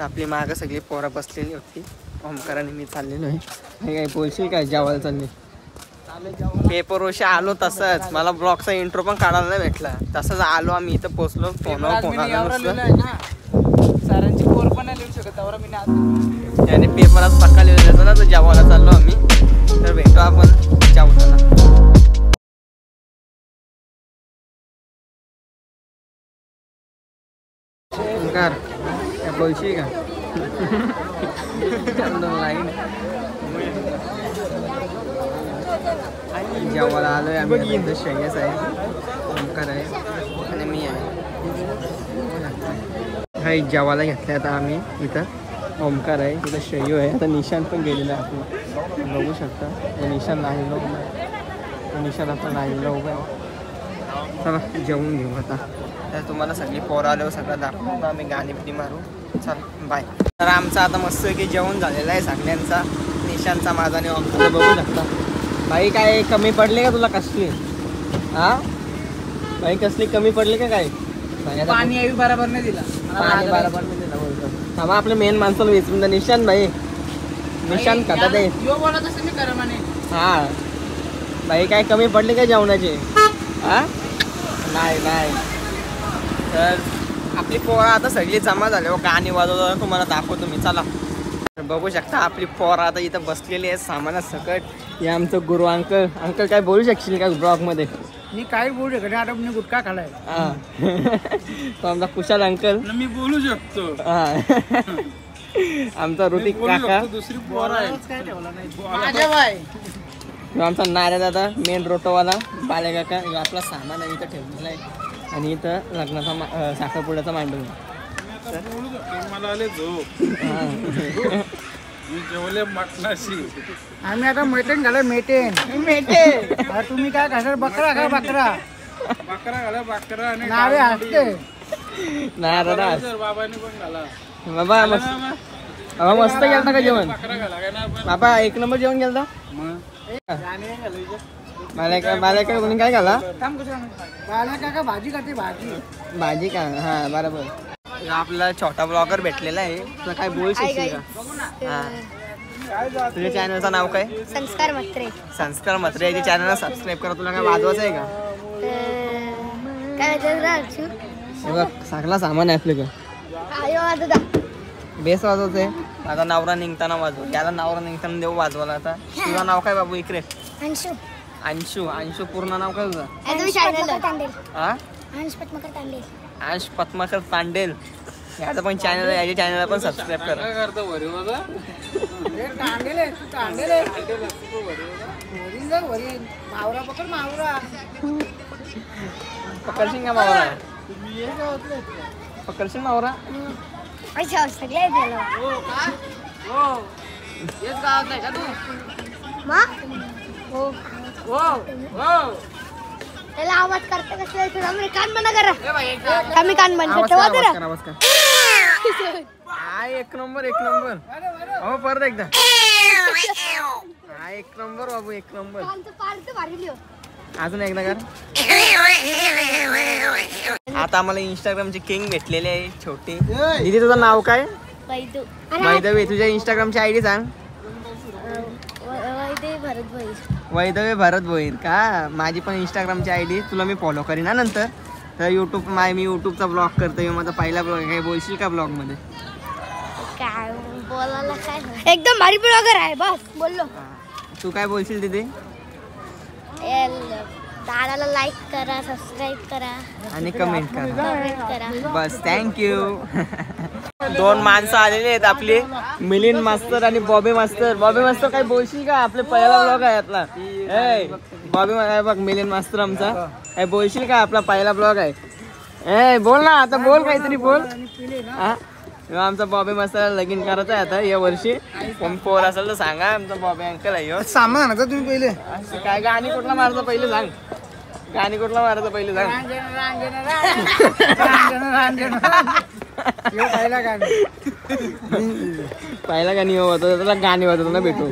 तर आपली मागं सगळी पोरं बसलेली होती. ओमकाराने मी चाललेलो आहे. काय बोलशील काय जेवायला चालले? पेपर वर्षी आलो तसंच, मला ब्लॉगचा इंट्रो पण काढायला नाही भेटला. तसंच आलो आम्ही इथं पोहोचलो. फोनवर फोन आला सरांची पोर पण नाही लिहू शकत त्यावर मी त्याने पेपरात पक्का लिहिलेला ना, तर जेवायला चाललो आम्ही. तर भेटू आपण जेवताना. ओमकार काय बोलशील का? जेवायला आलोय आम्ही. इथं श्रेयस आहे, ओमकार आहे आणि मी आहे. काही जेवायला घेतलं आता आम्ही. इथं ओमकार आहे, तिथं श्रेयू आहे. आता निशांत पण गेलेलं आहे. आपण बघू शकता निशांत लागलेलं उभं आहे. निशांत आपण लागलेलं उभं आहे. चला जेवून घेऊ आता. तर तुम्हाला सगळी पोरं आल्यावर सगळं दाखवतो. आम्ही गाणी पिणी मारू. चल बाय. तर आमचं आता मस्त की जेवण झालेलं आहे सगळ्यांचा. निशांतचा माझा आणि ओमकारचा बघू शकता. बाई काय कमी पडले का तुला कसली? हा बाई कसली कमी पडली का काय? पाणी बरोबर नाही दिला. पाणी बरोबर नाही दिला बोलतो. थांबा आपल्या मेन माणसाला विचारून द्या. निशांत भाई, निशांत खाता ते हा बाई काय कमी पडली का जेवणाची? हा नाही नाही. तर आपली पोरं आता सगळी जमा झाली. गाणी वाजवतो तुम्हाला दाखवतो मी. चला बघू शकता आपली पोरं आता इथं बसलेली आहे सामानात सकट. हे आमचं गुरु अंकल. अंकल काय बोलू शकशील का ब्लॉग मध्ये? मी काय बोलू शकत आता मी गुटखा खालाय. तो आमचा कुशाल अंकल. मी बोलू शकतो. आमचा ऋतिक काका. दुसरी पोर आहे काय ठेवला नाही. आमचा नाऱ्या दादा मेन रोटोवाला. बाले काका आपला सामान आहे इथं ठेवलेला आहे. आणि इथं लग्नाचा साखरपुड्याचा मांडव. मला आले झोप. मी जेवले मटणाशी. आम्ही आता मेटेन घाला मेटेन. तुम्ही काय खाणार? बकरा खा बकरा. बकरा घाला बकरा. नारे हसते नाही दादा. बाबांनी पण घाला बाबा. मस्त गेलता का जेवण? बाबा एक नंबर जेवण गेलता. मला काय कोणी काय घाला? भाजी खाते भाजी. भाजी का? हा बरोबर. आपला छोटा ब्लॉगर भेटलेला आहे. तुला काय बोलू शकशील का? हा तुझ्या चॅनलचं नाव काय? संस्कार म्हात्रे. संस्कार म्हात्रे याच्या चॅनलला सबस्क्राईब करा. तुला काय वाजवायचं आहे का? काय बघ सगळा सामान आहे आपल्याकडे. बेस वाजवते. माझा नवरा निघताना वाजव. याला नवरा निघताना देऊ वाजवायला. आता तुझं नाव काय बाबू? इकडे अंशु. अंशु. अंशु पूर्ण नाव काय तुझं? हा अंश पद्माकर तांडेल. याचं पण चॅनल आहे. याच्या चॅनलला पण सबस्क्राईब करा. पकडशील का मावरा? पकडशील मावरा? त्याला आवाज करते कसं? कान बंद करा. कमी कान बंद कर. एक नंबर एक नंबर. हो परत एकदा. एक नंबर बाबू एक नंबर. अजून एकदा कर. आता आम्हाला इंस्टाग्रामचे किंग भेटलेले आहे छोटे. दीदी तुझं नाव काय? वैदवी. तुझ्या इंस्टाग्रामची आयडी सांग. वैदवी भरत भोईर का? माझी पण इंस्टाग्रामची आयडी. तुला मी फॉलो करीन ना नंतर. तर मी युट्यूबचा ब्लॉग करतोय. माझा पहिला ब्लॉग. काय बोलशील का ब्लॉग मध्ये? काय बोलायला काय? एकदम भारी ब्लॉगर आहे. बस बोललो. तू काय बोलशील दीदी? दादाला लाईक करा, सबस्क्राईब करा आणि कमेंट करा. बस थँक्यू. दोन माणसं आलेले आहेत आपले. मिलिंद मास्तर आणि बॉबी मास्तर. बॉबी मास्तर काय बोलशील का? आपले पहिला ब्लॉग आहे आपला. बॉबी बघ मिलिंद मास्तर आमचा. काय बोलशील का? आपला पहिला ब्लॉग आहे. बोल ना आता. बोल काहीतरी बोल. आमचा बॉबी मास्तर लगीन करायचं आहे आता या वर्षी. कोण पोर असेल तर सांगा. आमचा बॉबी अंकल आहे. सामान आणायचं तुम्ही पहिले. काय गाणी कुठला मारायचं पहिले सांग. गाणी कुठला मारायचं पहिले सांग. पहिला गाणी होतं. त्याला गाणी होतं ना भेटू.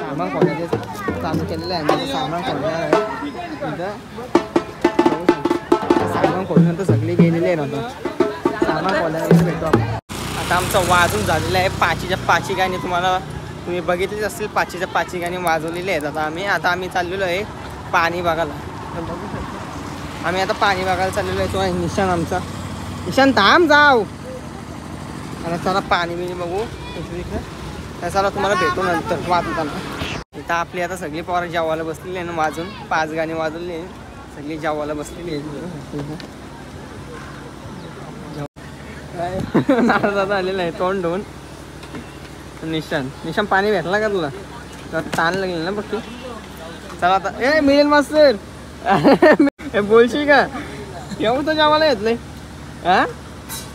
सामान खोलायचे चालू केलेलं आहे. मी सामान खोलणार आहे इथं. सामान खोलल्यानंतर सगळी गेलेली आहे ना. सामान खोलायला भेटतो आपण. आता आमचं वाजून झालेलं आहे. पाचीच्या पाची गाणी तुम्ही बघितलीच असतील. पाचीच्या पाची गाणी वाजवलेली आहेत. आता आम्ही चाललेलो आहे पाणी बघायला. आम्ही आता पाणी बघायला चाललेलो आहे. तो आहे निशान आमचा. निशान थांब जाऊ. आता चला पाणी बिणी बघू इकडे. चला तुम्हाला भेटू नंतर वाजवताना. इथं आपली आता सगळी पोरं जेवायला बसलेली आहे ना. वाजून 5 गाणी वाजवली आहे. सगळी जेवायला बसलेली आहे. नाराज आलेला आहे तोंड धुवून. निशान पाणी भेटला का तुला? ताण लागेल ना बघ. चला आता ए मिळेल मास्तर बोलशील का? येऊ तर जेवायला येतलंय. हा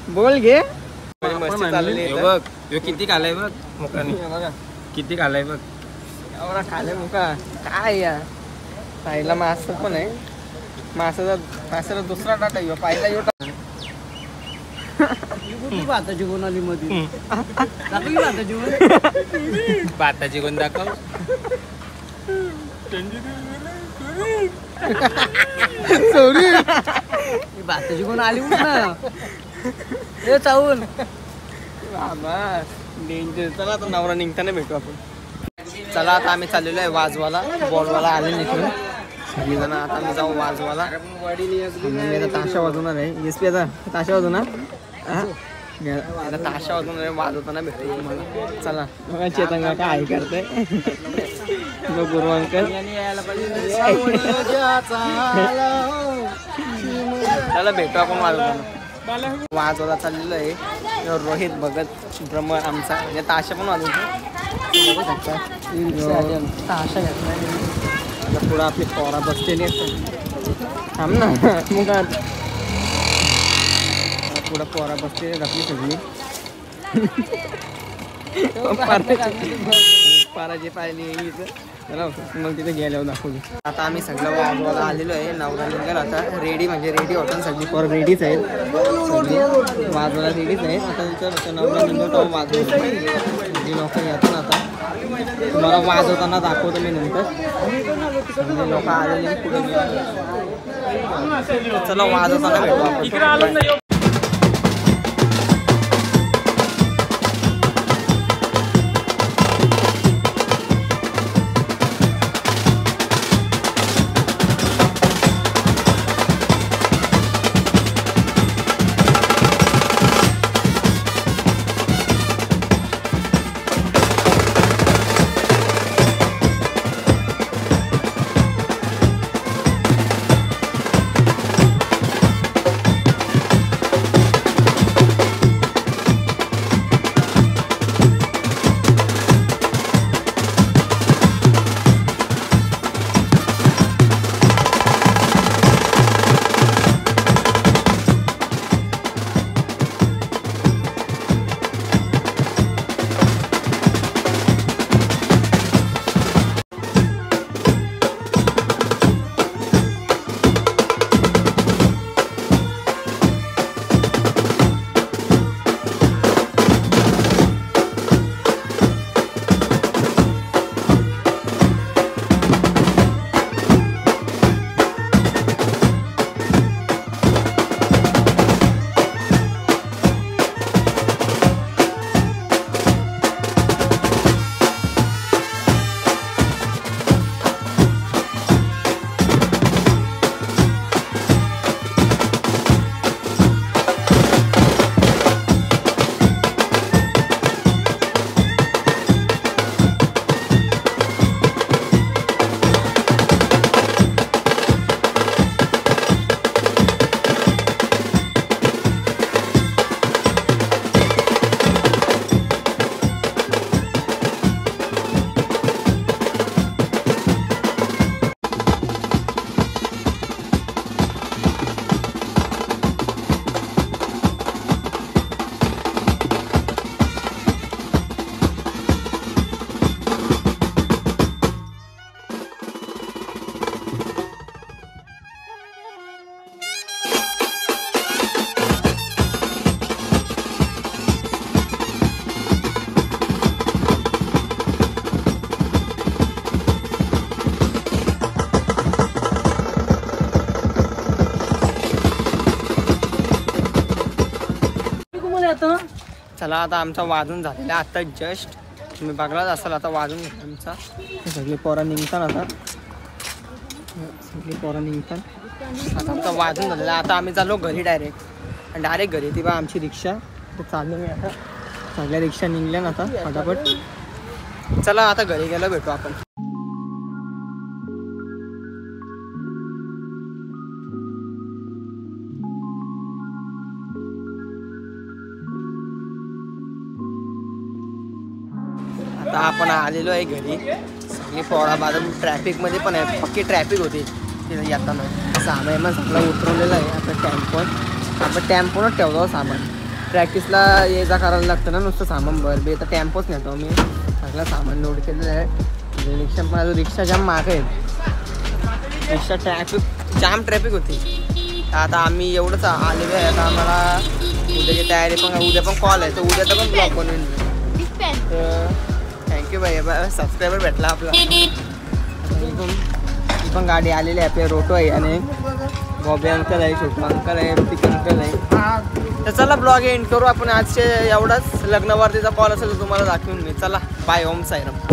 बोल घे. मस्ती चाललेली बघ. किती खालाय बघ मुकाने. किती खालाय बघ. एवढा खाले मुका काय या. पाहिला मास्तर पण आहे. मासाचा दुसरा टाटा येऊ. पहिला येऊ भाताची गुण आली मध्ये. भाताची गुण दाखव. सॉरी भाताची गुण आली ना. हे चावून डेंजर. चला आता नवरा निघताना भेटू आपण. चला आता आम्ही चाललेलो आहे वाजवाला. बॉलवाला आले निघून सगळीजण. आता आम्ही जाऊ वाजवाला. मी आता ताशा वाजवणार आहे. एस पी आता ताशा वाजवणार. आता ताशा वाजवणार आहे. वाजवताना भेटू तुम्हाला. चला बघा चेतन का काय करतंय. गुरु अंकल चला भेटू आपण वाजवताना. वाजवायला चाललेलो आहे. रोहित भगत ब्रह्म आमचा म्हणजे ताशा पण वाजवतो. ताशा घेतला. पुढं आपली पोरा बसलेली आहेत. थांब ना मग पुढं पोरा बसलेली आपली सगळी. पाराची पाहिली इथं. मग तिथे गेल्यावर दाखवली. आता आम्ही सगळं वाजवायला आलेलो आहे. नवरा निघाल आता रेडी म्हणजे रेडी होता. सगळी पोरं रेडीच आहेत. सगळी वाजवायला रेडीच आहेत. आता तिथं नवरा निघतो वाजवतो. सगळी लोक येतात. आता तुम्हाला वाजवताना दाखवतो मी नंतर. सगळे लोक आलेले पुढे. चला वाजवताना भेटू आपण. चला आता आमचा वाजून झालेला आता जस्ट तुम्ही बघलाच असाल आता वाजून घेतला आमचा. सगळे पोरं निघतात आता आता आमचा वाजून झालेला. आता आम्ही चाललो घरी डायरेक्ट घरी ती बा आमची रिक्षा तर चाललो मी आता. सगळ्या रिक्षा निघल्या ना आता फटाफट. चला आता घरी गेलो भेटू आपण. आता आपण आलेलो आहे घरी. सगळी पोरा बाजून ट्रॅफिकमध्ये पण आहे. पक्की ट्रॅफिक होती तिथे येताना. सामान सगळं उतरवलेलं आहे. आता आपण टॅम्पोनच ठेवतो सामान. प्रॅक्टिसला ये जा करायला लागतं ना नुसतं सामान बरं तर टॅम्पोच नेतो मी. सगळं सामान लोड केलेलं आहे. रिक्षा पण अजून रिक्षा जाम मागे आहेत. रिक्षा जाम ट्रॅफिक होती. आता आम्ही एवढंच आलेलो आहे. आता आम्हाला उद्याची तयारी पण उद्या पण कॉल आहे तर उद्याचा पण ब्लॉग बनवेन तर थँक्यू भाई. सबस्क्रायबर भेटला आपला. ही पण गाडी आलेली आहे. आपल्या रोटो आहे आणि बॉबी अंकल आहे, छोटू अंकल आहे, ऋतिक अंकल आहे. तर चला ब्लॉग एंड करू आपण आजचे. एवढाच लग्नवर्तीचा कॉल असेल तर तुम्हाला दाखवून मी. चला बाय. ओम साईराम.